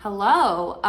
Hello.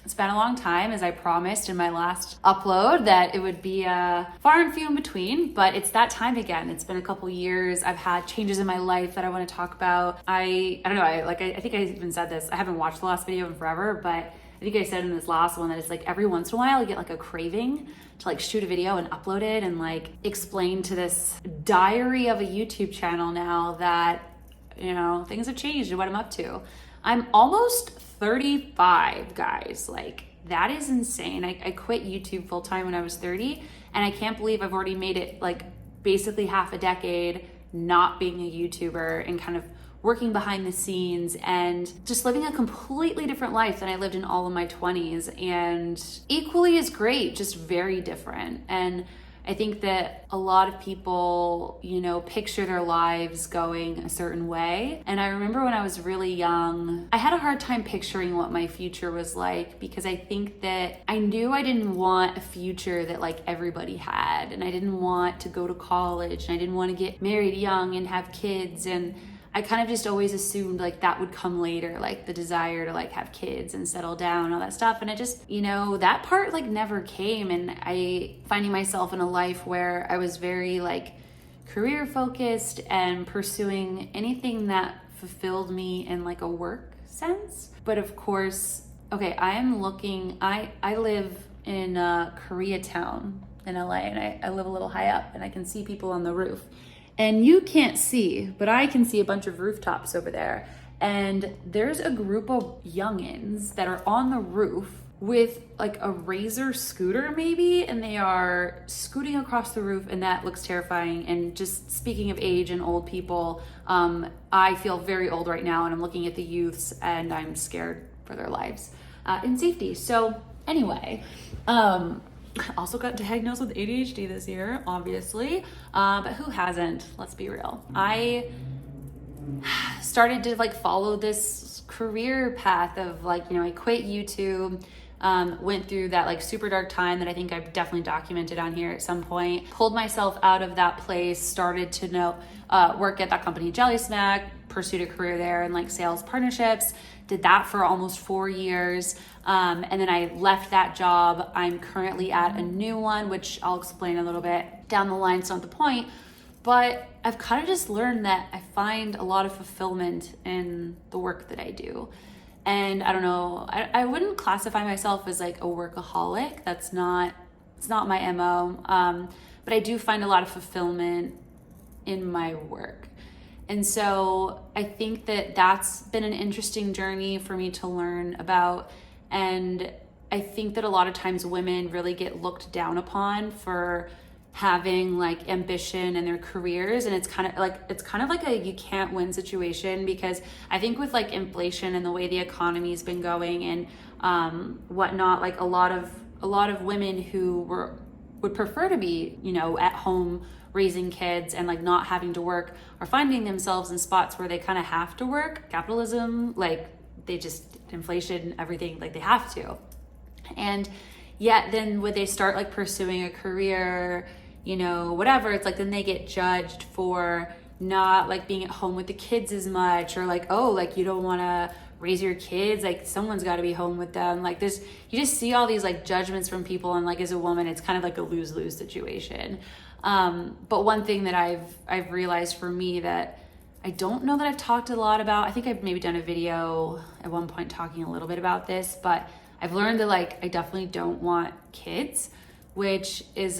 It's been a long time, as I promised in my last upload that it would be far and few in between, but it's that time again. It's been a couple years. I've had changes in my life that I want to talk about. I don't know. I think I even said this. I haven't watched the last video in forever, but I think I said in this last one that it's like every once in a while I get like a craving to like shoot a video and upload it and like explain to this diary of a YouTube channel now that, things have changed and what I'm up to. I'm almost 35, guys. Like, that is insane. I quit YouTube full time when I was 30, and I can't believe I've already made it like basically half a decade not being a YouTuber and kind of working behind the scenes and just living a completely different life than I lived in all of my 20s. And equally as great, just very different. And I think that a lot of people, picture their lives going a certain way. And I remember when I was really young, I had a hard time picturing what my future was like because I think that I knew I didn't want a future that like everybody had. And I didn't want to go to college and I didn't want to get married young and have kids. And I kind of just always assumed like that would come later, like the desire to like have kids and settle down and all that stuff. And it just, that part like never came. And I finding myself in a life where I was very like career focused and pursuing anything that fulfilled me in like a work sense. But of course, okay, I live in Koreatown in LA, and I live a little high up and I can see people on the roof. And you can't see, but I can see a bunch of rooftops over there. And there's a group of youngins that are on the roof with like a Razor scooter maybe, and they are scooting across the roof, and that looks terrifying. And just speaking of age and old people, I feel very old right now, and I'm looking at the youths and I'm scared for their lives and safety. So anyway, also got diagnosed with ADHD this year, obviously, but who hasn't? Let's be real. I started to like follow this career path of like, I quit YouTube, went through that like super dark time that I think I've definitely documented on here at some point, pulled myself out of that place, started to work at that company Jelly Smack, pursued a career there in like sales partnerships, did that for almost 4 years. And then I left that job. I'm currently at a new one, which I'll explain a little bit down the line. It's not the point, but I've kind of just learned that I find a lot of fulfillment in the work that I do. And I don't know, I wouldn't classify myself as like a workaholic. It's not my MO. But I do find a lot of fulfillment in my work. And so I think that that's been an interesting journey for me to learn about. And I think that a lot of times women really get looked down upon for having like ambition in their careers, and it's kind of like a you can't win situation, because I think with like inflation and the way the economy's been going and whatnot, like a lot of women who would prefer to be at home raising kids and like not having to work are finding themselves in spots where they kind of have to work. Capitalism, like inflation, everything, like they have to. And yet then when they start like pursuing a career, whatever, it's like then they get judged for not like being at home with the kids as much, or like, oh, like you don't want to raise your kids, like someone's got to be home with them. Like this, you just see all these like judgments from people, and like as a woman it's kind of like a lose-lose situation. But one thing that I've realized for me that I don't know that I've talked a lot about, I think I've maybe done a video at one point talking a little bit about this, but I've learned that like I definitely don't want kids, which is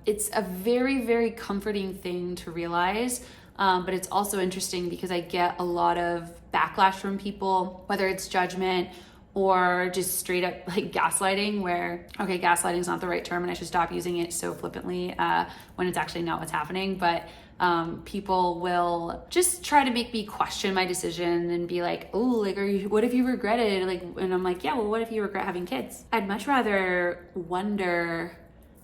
it's a very, very comforting thing to realize. But it's also interesting because I get a lot of backlash from people, whether it's judgment or just straight up like gaslighting, where, okay, gaslighting is not the right term and I should stop using it so flippantly when it's actually not what's happening. But people will just try to make me question my decision and be like, oh, like, what if you regret it? Like, and I'm like, yeah, well, what if you regret having kids? I'd much rather wonder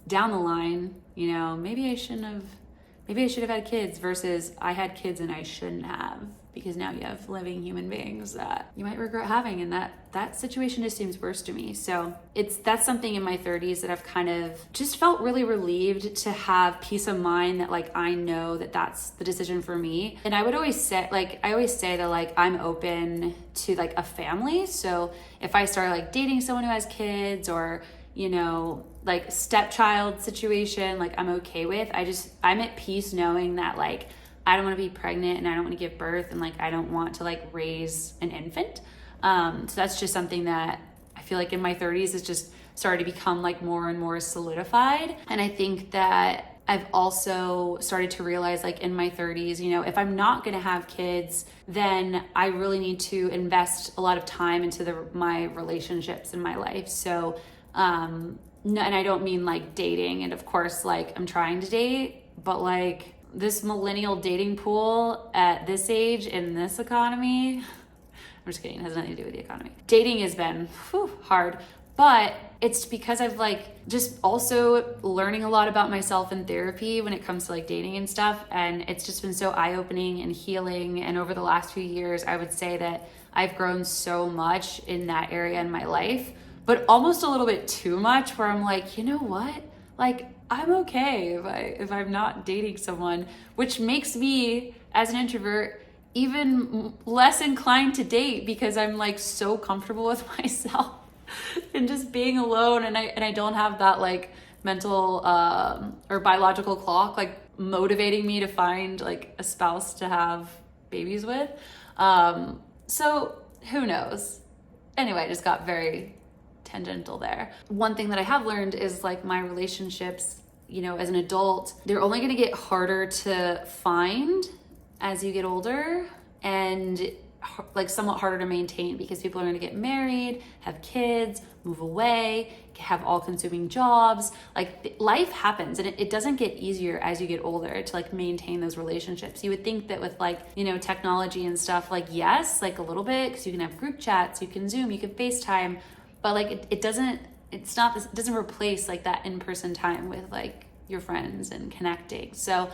down the line, maybe I should have had kids versus I had kids and I shouldn't have, because now you have living human beings that you might regret having, and that situation just seems worse to me. So that's something in my 30s that I've kind of just felt really relieved to have peace of mind that like I know that that's the decision for me. And I always say that like I'm open to like a family. So if I start like dating someone who has kids, or like stepchild situation, like I'm okay with. I'm at peace knowing that like I don't want to be pregnant and I don't want to give birth, and like I don't want to like raise an infant. So that's just something that I feel like in my 30s is just started to become like more and more solidified. And I think that I've also started to realize like in my 30s, if I'm not going to have kids, then I really need to invest a lot of time into my relationships in my life. So, no, and I don't mean like dating. And of course, like I'm trying to date, but like this millennial dating pool at this age in this economy, I'm just kidding, it has nothing to do with the economy. Dating has been hard, but it's because I've like just also learning a lot about myself in therapy when it comes to like dating and stuff. And it's just been so eye-opening and healing. And over the last few years, I would say that I've grown so much in that area in my life, but almost a little bit too much, where I'm like, you know what? Like, I'm okay if I'm not dating someone, which makes me, as an introvert, even less inclined to date, because I'm like so comfortable with myself and just being alone, and I don't have that like mental or biological clock like motivating me to find like a spouse to have babies with. So who knows? Anyway, I just got very tangential there. One thing that I have learned is like my relationships, as an adult, they're only going to get harder to find as you get older, and like somewhat harder to maintain, because people are going to get married, have kids, move away, have all-consuming jobs. Like life happens, and it doesn't get easier as you get older to like maintain those relationships. You would think that with like technology and stuff, like yes, like a little bit, because you can have group chats, you can Zoom, you can FaceTime, but like it doesn't replace like that in-person time with like your friends and connecting. So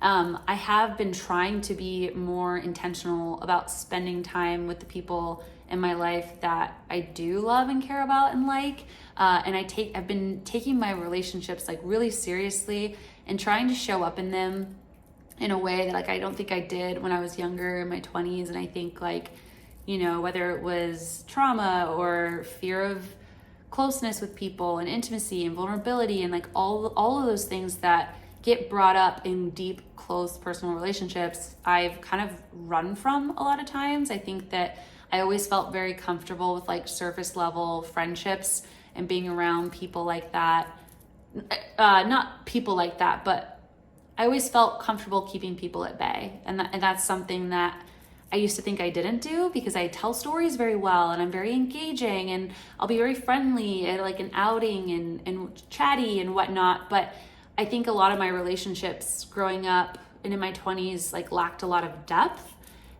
I have been trying to be more intentional about spending time with the people in my life that I do love and care about and like. And I've been taking my relationships like really seriously and trying to show up in them in a way that like I don't think I did when I was younger in my 20s. And I think like, whether it was trauma or fear of closeness with people and intimacy and vulnerability and like all of those things that get brought up in deep, close personal relationships, I've kind of run from a lot of times. I think that I always felt very comfortable with like surface level friendships and being around people like that. Not people like that, but I always felt comfortable keeping people at bay. And that's something that I used to think I didn't do, because I tell stories very well and I'm very engaging and I'll be very friendly at like an outing and chatty and whatnot. But I think a lot of my relationships growing up and in my 20s like lacked a lot of depth.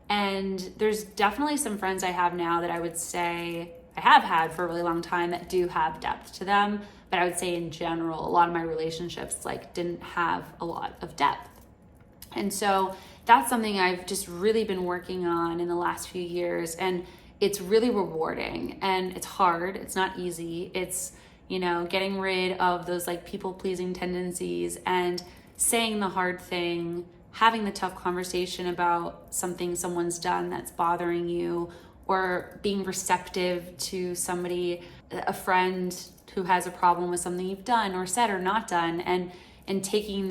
And there's definitely some friends I have now that I would say I have had for a really long time that do have depth to them. But I would say in general, a lot of my relationships like didn't have a lot of depth. And so that's something I've just really been working on in the last few years. And it's really rewarding, and it's hard. It's not easy. It's, getting rid of those like people pleasing tendencies and saying the hard thing, having the tough conversation about something someone's done that's bothering you, or being receptive to somebody, a friend who has a problem with something you've done or said or not done, and taking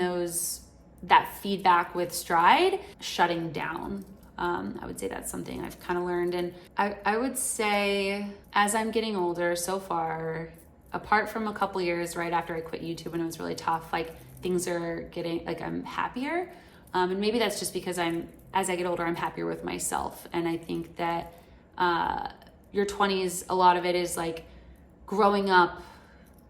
that feedback with stride, shutting down. I would say that's something I've kind of learned. And I would say as I'm getting older so far, apart from a couple years right after I quit YouTube when it was really tough, like things are getting, like I'm happier. And maybe that's just because as I get older, I'm happier with myself. And I think that your 20s, a lot of it is like growing up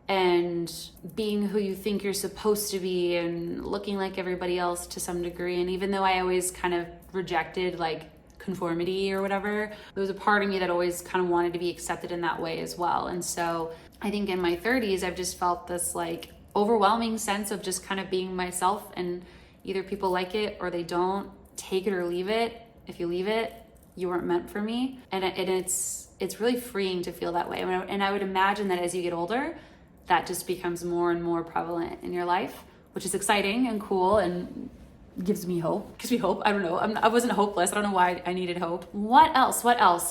and being who you think you're supposed to be and looking like everybody else to some degree. And even though I always kind of rejected like conformity or whatever, there was a part of me that always kind of wanted to be accepted in that way as well. And so I think in my 30s, I've just felt this like overwhelming sense of just kind of being myself, and either people like it or they don't, take it or leave it. if you leave it, you weren't meant for me. And it's really freeing to feel that way. And I would imagine that as you get older, that just becomes more and more prevalent in your life, which is exciting and cool and gives me hope. Gives me hope. I don't know. I wasn't hopeless. I don't know why I needed hope. What else?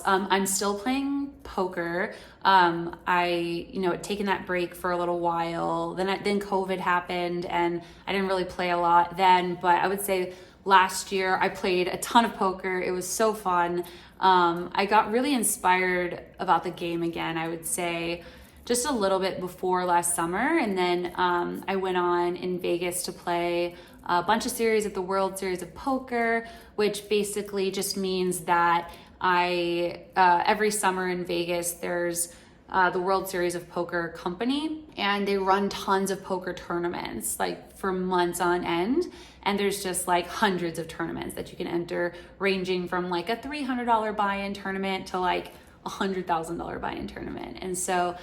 I'm still playing poker. I had taken that break for a little while. Then COVID happened and I didn't really play a lot then, but I would say last year I played a ton of poker. It was so fun. I got really inspired about the game again, I would say, just a little bit before last summer. And then I went on in Vegas to play a bunch of series at the World Series of Poker, which basically just means that every summer in Vegas, there's the World Series of Poker company, and they run tons of poker tournaments, like for months on end. And there's just like hundreds of tournaments that you can enter, ranging from like a $300 buy-in tournament to like $100,000 buy-in tournament. And so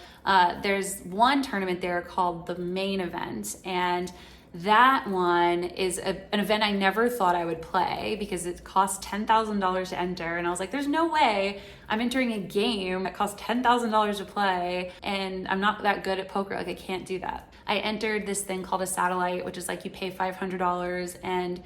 there's one tournament there called the Main Event, and that one is an event I never thought I would play because it costs $10,000 to enter. And I was like, there's no way I'm entering a game that costs $10,000 to play, and I'm not that good at poker. Like, I can't do that. I entered this thing called a satellite, which is like you pay $500 and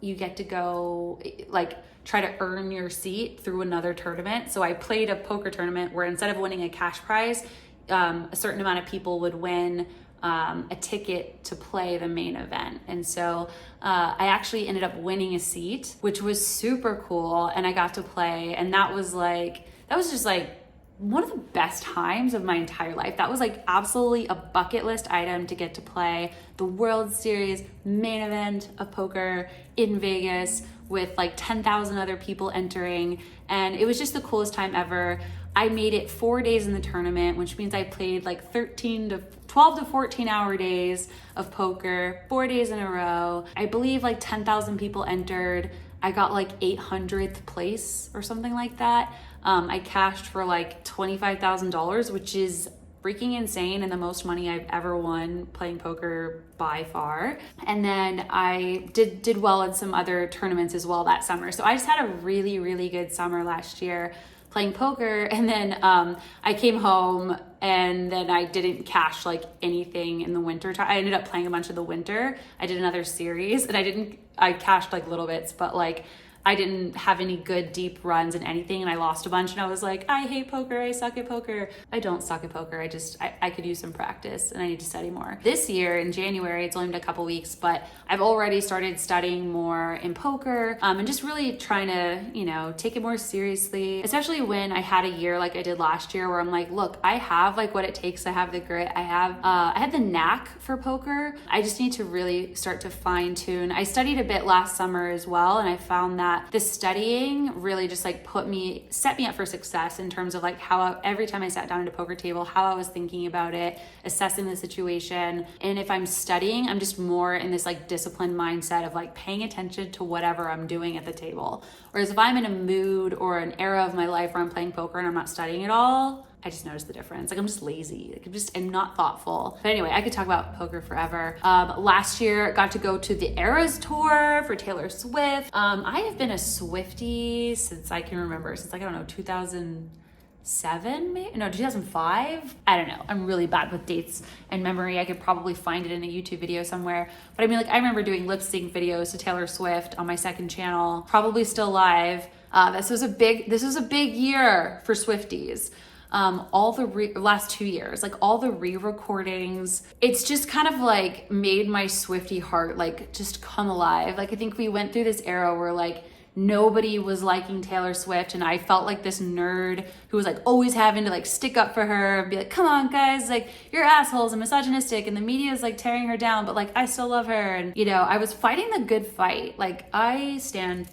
you get to go like try to earn your seat through another tournament. So I played a poker tournament where instead of winning a cash prize, a certain amount of people would win a ticket to play the main event. And so I actually ended up winning a seat, which was super cool. And I got to play. And that was just like one of the best times of my entire life. That was like absolutely a bucket list item to get to play the World Series main event of poker in Vegas with like 10,000 other people entering. And it was just the coolest time ever. I made it 4 days in the tournament, which means I played like 12 to 14 hour days of poker, 4 days in a row. I believe like 10,000 people entered. I got like 800th place or something like that. I cashed for like $25,000, which is freaking insane and the most money I've ever won playing poker by far. And then I did well in some other tournaments as well that summer. So I just had a really, really good summer last year playing poker. And then I came home and then I didn't cash like anything in the winter time. I ended up playing a bunch of the winter. I did another series and I cashed like little bits, but like I didn't have any good deep runs in anything and I lost a bunch and I was like, I hate poker, I suck at poker. I don't suck at poker, I could use some practice and I need to study more. This year in January, it's only been a couple weeks, but I've already started studying more in poker and just really trying to, take it more seriously, especially when I had a year like I did last year where I'm like, look, I have like what it takes. I have the grit. I had the knack for poker. I just need to really start to fine tune. I studied a bit last summer as well and I found that the studying really just like set me up for success in terms of like how every time I sat down at a poker table, how I was thinking about it, assessing the situation. And if I'm studying, I'm just more in this like disciplined mindset of like paying attention to whatever I'm doing at the table. Whereas if I'm in a mood or an era of my life where I'm playing poker and I'm not studying at all, I just noticed the difference. Like I'm just lazy. Like I'm not thoughtful. But anyway, I could talk about poker forever. Last year, got to go to the Eras tour for Taylor Swift. I have been a Swiftie since I can remember, since like, I don't know, 2007, maybe? No, 2005? I don't know. I'm really bad with dates and memory. I could probably find it in a YouTube video somewhere. But I mean, like I remember doing lip sync videos to Taylor Swift on my second channel, probably still live. This was a big year for Swifties. All the last 2 years, like all the re-recordings, it's just kind of like made my Swiftie heart like just come alive. Like I think we went through this era where like nobody was liking Taylor Swift and I felt like this nerd who was like always having to like stick up for her and be like, come on guys, like you're assholes and misogynistic and the media is like tearing her down, but like I still love her. And I was fighting the good fight. Like I stand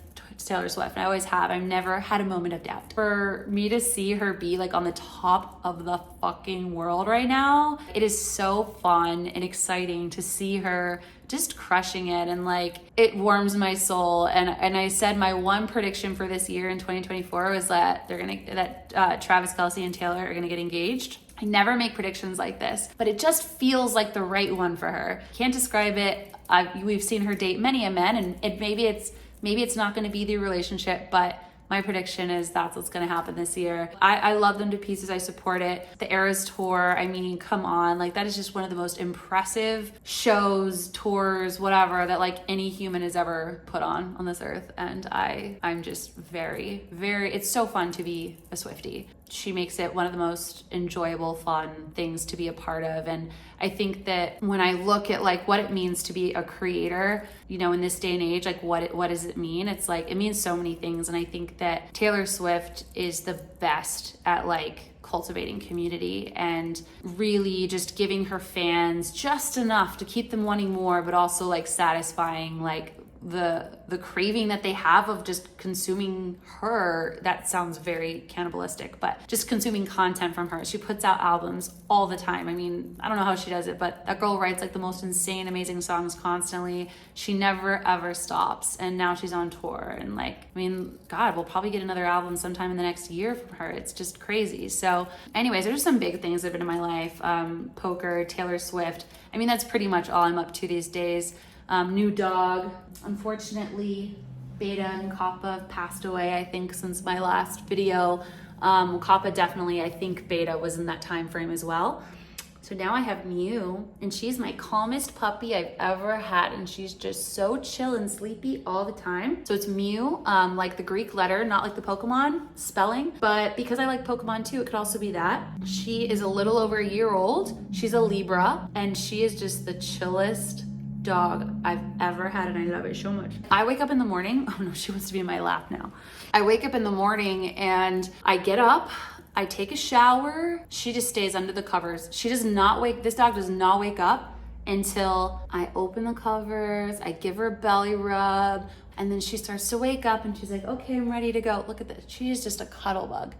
Taylor Swift and I always have. I've never had a moment of doubt. For me to see her be like on the top of the fucking world right now, it is so fun and exciting to see her just crushing it, and like it warms my soul. And I said my one prediction for this year in 2024 was that Travis Kelce and Taylor are gonna get engaged. I never make predictions like this, but it just feels like the right one for her. Can't describe it. We've seen her date many a men, and maybe maybe it's not going to be the relationship, but my prediction is that's what's going to happen this year. I love them to pieces. I support it. The Eras tour, I mean, come on. Like, that is just one of the most impressive shows, tours, whatever, that like any human has ever put on this earth. And I'm just very, very, it's so fun to be a Swiftie. She makes it one of the most enjoyable, fun things to be a part of. And I think that when I look at like what it means to be a creator, you know, in this day and age, like what does it mean? It's like, it means so many things. And I think that Taylor Swift is the best at like cultivating community and really just giving her fans just enough to keep them wanting more, but also like satisfying like the craving that they have of just consuming her. That sounds very cannibalistic, but just consuming content from her. She puts out albums all the time. I mean, I don't know how she does it, but that girl writes like the most insane, amazing songs constantly. She never ever stops. And now she's on tour. And like, I mean, God, we'll probably get another album sometime in the next year from her. It's just crazy. So anyways, there's some big things that have been in my life. Poker, Taylor Swift. I mean, that's pretty much all I'm up to these days. New dog. Unfortunately, Beta and Kappa passed away, I think, since my last video. Kappa definitely, I think Beta was in that time frame as well. So now I have Mew, and she's my calmest puppy I've ever had, and she's just so chill and sleepy all the time. So it's Mew, like the Greek letter, not like the Pokemon spelling, but because I like Pokemon too, it could also be that. She is a little over a year old. She's a Libra, and she is just the chillest dog I've ever had, and I love it so much. I wake up in the morning. Oh no, she wants to be in my lap now. I wake up in the morning and I get up, I take a shower. She just stays under the covers. This dog does not wake up until I open the covers, I give her a belly rub, and then she starts to wake up and she's like, okay, I'm ready to go. Look at this. She is just a cuddle bug.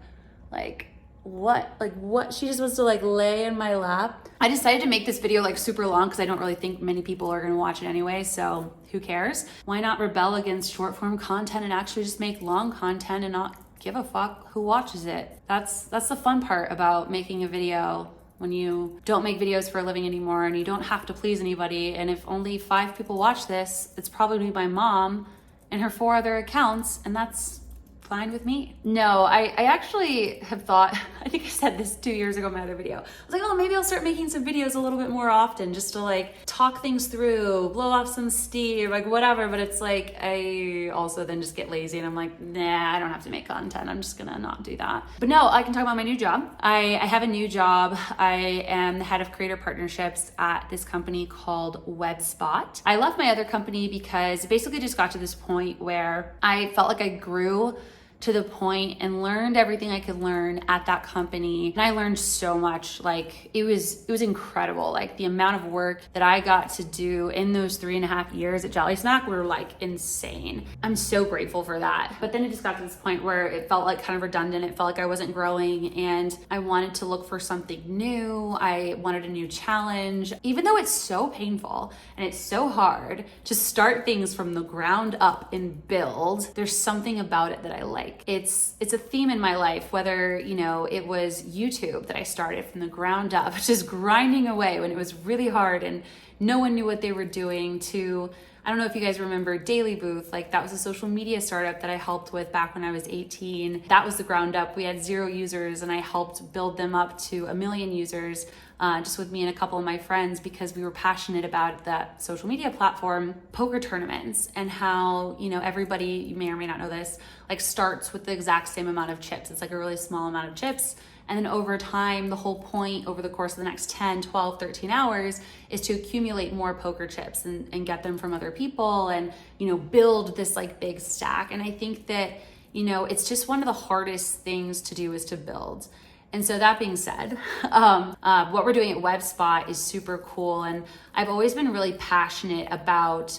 Like, what? She just wants to like lay in my lap. I decided to make this video like super long because I don't really think many people are gonna watch it anyway, so who cares? Why not rebel against short form content and actually just make long content and not give a fuck who watches it? That's the fun part about making a video, when you don't make videos for a living anymore and you don't have to please anybody. And if only 5 people watch this, it's probably my mom and her 4 other accounts, and that's fine with me. No, I actually have thought, I think I said this 2 years ago in my other video. I was like, oh, maybe I'll start making some videos a little bit more often just to like talk things through, blow off some steam, like whatever. But it's like, I also then just get lazy and I'm like, nah, I don't have to make content. I'm just gonna not do that. But no, I can talk about my new job. I have a new job. I am the head of creator partnerships at this company called wsop. I left my other company because it basically just got to this point where I felt like I grew to the point and learned everything I could learn at that company. And I learned so much. Like, it was incredible. Like, the amount of work that I got to do in those 3.5 years at Jolly Snack were like insane. I'm so grateful for that. But then it just got to this point where it felt like kind of redundant. It felt like I wasn't growing and I wanted to look for something new. I wanted a new challenge. Even though it's so painful and it's so hard to start things from the ground up and build, there's something about it that I like. It's a theme in my life, whether, you know, it was YouTube that I started from the ground up, just grinding away when it was really hard and no one knew what they were doing, to, I don't know if you guys remember Daily Booth, like that was a social media startup that I helped with back when I was 18. That was the ground up. We had 0 users and I helped build them up to 1 million users, just with me and a couple of my friends, because we were passionate about that social media platform. Poker tournaments, and how, you know, everybody, you may or may not know this, like starts with the exact same amount of chips. It's like a really small amount of chips. And then over time, the whole point over the course of the next 10, 12, 13 hours is to accumulate more poker chips and get them from other people and, you know, build this like big stack. And I think that, you know, it's just one of the hardest things to do is to build. And so that being said, what we're doing at wsop is super cool. And I've always been really passionate about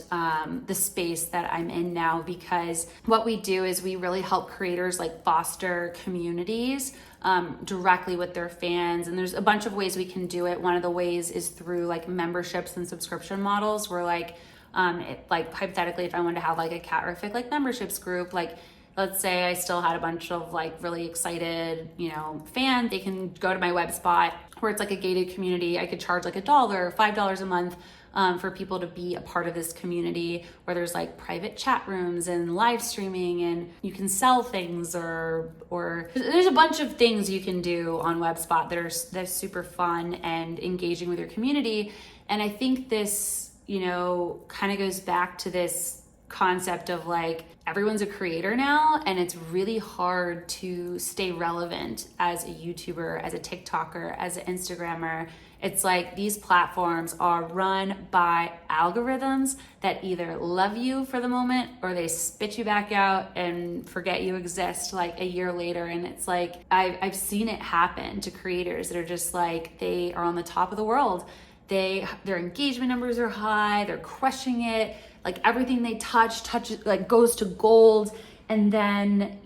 the space that I'm in now, because what we do is we really help creators like foster communities directly with their fans. And there's a bunch of ways we can do it. One of the ways is through like memberships and subscription models, where like, like hypothetically, if I wanted to have like a catrific like memberships group, like let's say I still had a bunch of like really excited, you know, fans, they can go to my wsop where it's like a gated community. I could charge like $1, $5 a month for people to be a part of this community where there's like private chat rooms and live streaming, and you can sell things, or there's a bunch of things you can do on WebSpot that's super fun and engaging with your community. And I think this, kind of goes back to this concept of like everyone's a creator now, and it's really hard to stay relevant as a YouTuber, as a TikToker, as an Instagrammer. It's like these platforms are run by algorithms that either love you for the moment or they spit you back out and forget you exist like a year later. And it's like I've seen it happen to creators that are just like, they are on the top of the world. Their engagement numbers are high, they're crushing it. Like everything they touch like goes to gold. And then,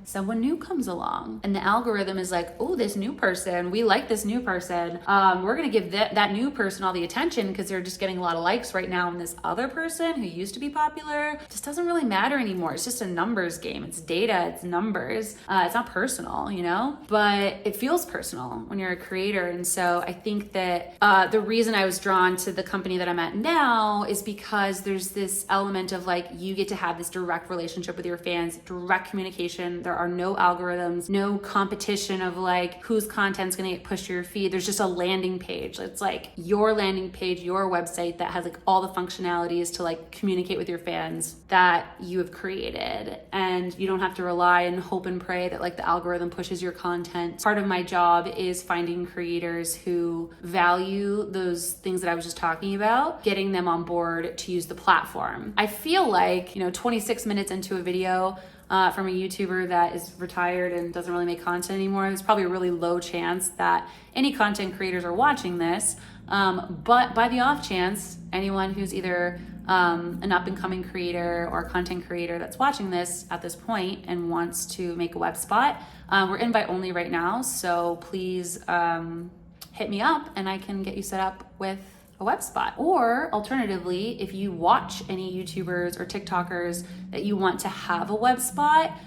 someone new comes along and the algorithm is like, oh, this new person, we like this new person. We're going to give that new person all the attention because they're just getting a lot of likes right now. And this other person who used to be popular just doesn't really matter anymore. It's just a numbers game. It's data, it's numbers. It's not personal, but it feels personal when you're a creator. And so I think that the reason I was drawn to the company that I'm at now is because there's this element of like, you get to have this direct relationship with your fans, direct communication. There are no algorithms, no competition of like whose content's gonna get pushed to your feed. There's just a landing page. It's like your landing page, your website that has like all the functionalities to like communicate with your fans that you have created. And you don't have to rely and hope and pray that like the algorithm pushes your content. Part of my job is finding creators who value those things that I was just talking about, getting them on board to use the platform. I feel like, 26 minutes into a video from a YouTuber that is retired and doesn't really make content anymore, there's probably a really low chance that any content creators are watching this. But by the off chance, anyone who's either an up and coming creator or content creator that's watching this at this point and wants to make a web spot, we're invite only right now. So please hit me up and I can get you set up with a web spot. Or alternatively, if you watch any YouTubers or TikTokers that you want to have a web spot,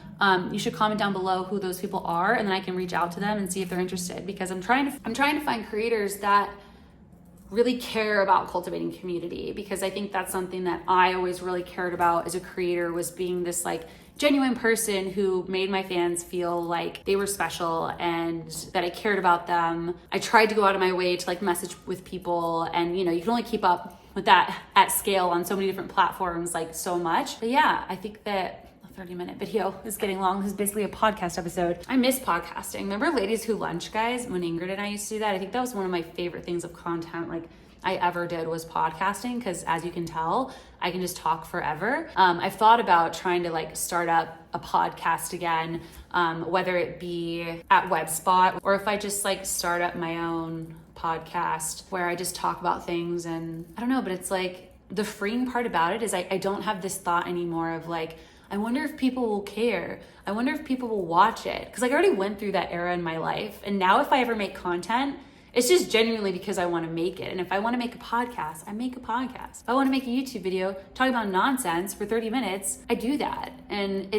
you should comment down below who those people are, and then I can reach out to them and see if they're interested, because I'm trying to find creators that really care about cultivating community, because I think that's something that I always really cared about as a creator, was being this like genuine person who made my fans feel like they were special and that I cared about them. I tried to go out of my way to like message with people, and you can only keep up with that at scale on so many different platforms, like so much. But yeah, I think that 30-minute video is getting long. This is basically a podcast episode. I miss podcasting. Remember Ladies Who Lunch, guys? When Ingrid and I used to do that, I think that was one of my favorite things of content like I ever did, was podcasting, because as you can tell, I can just talk forever. I've thought about trying to like start up a podcast again, whether it be at WebSpot or if I just like start up my own podcast where I just talk about things. And I don't know, but it's like the freeing part about it is I don't have this thought anymore of like, I wonder if people will care. I wonder if people will watch it. Because like I already went through that era in my life. And now if I ever make content, it's just genuinely because I want to make it. And if I want to make a podcast, I make a podcast. If I want to make a YouTube video talking about nonsense for 30 minutes, I do that. And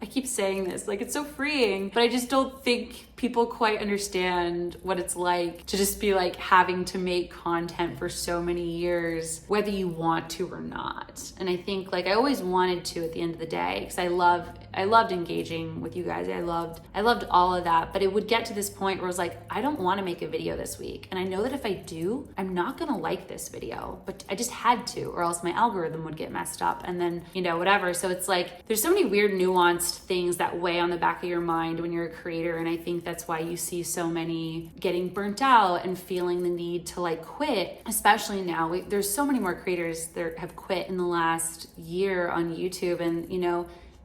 I keep saying this, like it's so freeing, but I just don't think people quite understand what it's like to just be like having to make content for so many years, whether you want to or not. And I think like I always wanted to at the end of the day, because I loved engaging with you guys. I loved all of that, but it would get to this point where I was like, I don't want to make a video this week. And I know that if I do, I'm not going to like this video, but I just had to, or else my algorithm would get messed up and then, whatever. So it's like, there's so many weird nuanced things that weigh on the back of your mind when you're a creator. And I think that's why you see so many getting burnt out and feeling the need to like quit, especially now. There's so many more creators that have quit in the last year on YouTube. And,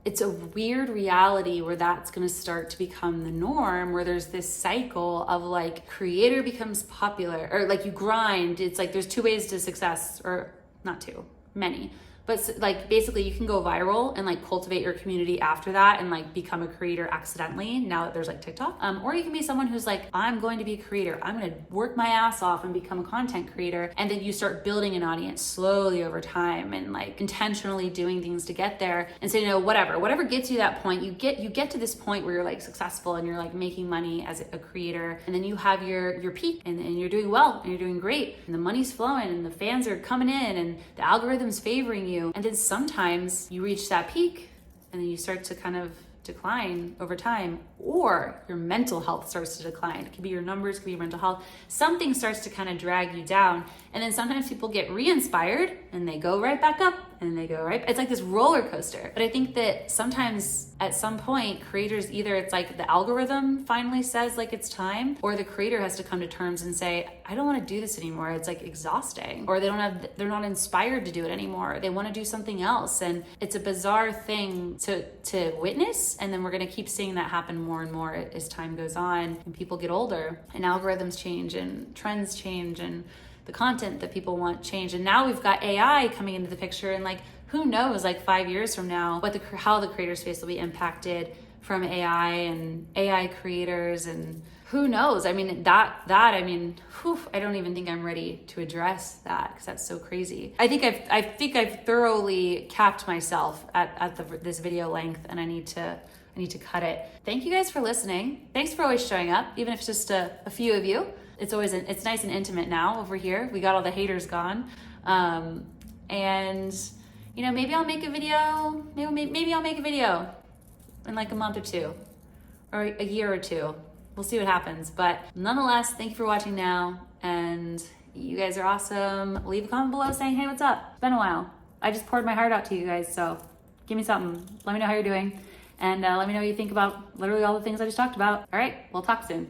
it's a weird reality where that's going to start to become the norm, where there's this cycle of like creator becomes popular, or like you grind. It's like there's two ways to success, or not two, many. But like basically you can go viral and like cultivate your community after that and like become a creator accidentally now that there's like TikTok. Or you can be someone who's like, I'm going to be a creator. I'm going to work my ass off and become a content creator. And then you start building an audience slowly over time and like intentionally doing things to get there. And so, whatever gets you that point, you get to this point where you're like successful and you're like making money as a creator. And then you have your peak and you're doing well and you're doing great and the money's flowing and the fans are coming in and the algorithm's favoring you. And then sometimes you reach that peak and then you start to kind of decline over time, or your mental health starts to decline. It could be your numbers, it could be your mental health. Something starts to kind of drag you down. And then sometimes people get re-inspired and they go right back up and they go right. It's like this roller coaster. But I think that sometimes at some point, creators, either it's like the algorithm finally says like it's time, or the creator has to come to terms and say, I don't want to do this anymore. It's like exhausting. Or they're not inspired to do it anymore. They want to do something else. And it's a bizarre thing to witness. And then we're going to keep seeing that happen more and more as time goes on and people get older and algorithms change and trends change and the content that people want change. And now we've got AI coming into the picture, and like, who knows, like 5 years from now, how the creator space will be impacted from AI and AI creators, and who knows? I mean, I don't even think I'm ready to address that because that's so crazy. I think I've thoroughly capped myself at this video length, and I need to cut it. Thank you guys for listening. Thanks for always showing up, even if it's just a few of you. It's nice and intimate now over here. We got all the haters gone. And maybe I'll make a video. Maybe I'll make a video in like a month or two, or a year or two. We'll see what happens. But nonetheless, thank you for watching now. And you guys are awesome. Leave a comment below saying, hey, what's up? It's been a while. I just poured my heart out to you guys. So give me something. Let me know how you're doing. And let me know what you think about literally all the things I just talked about. All right, we'll talk soon.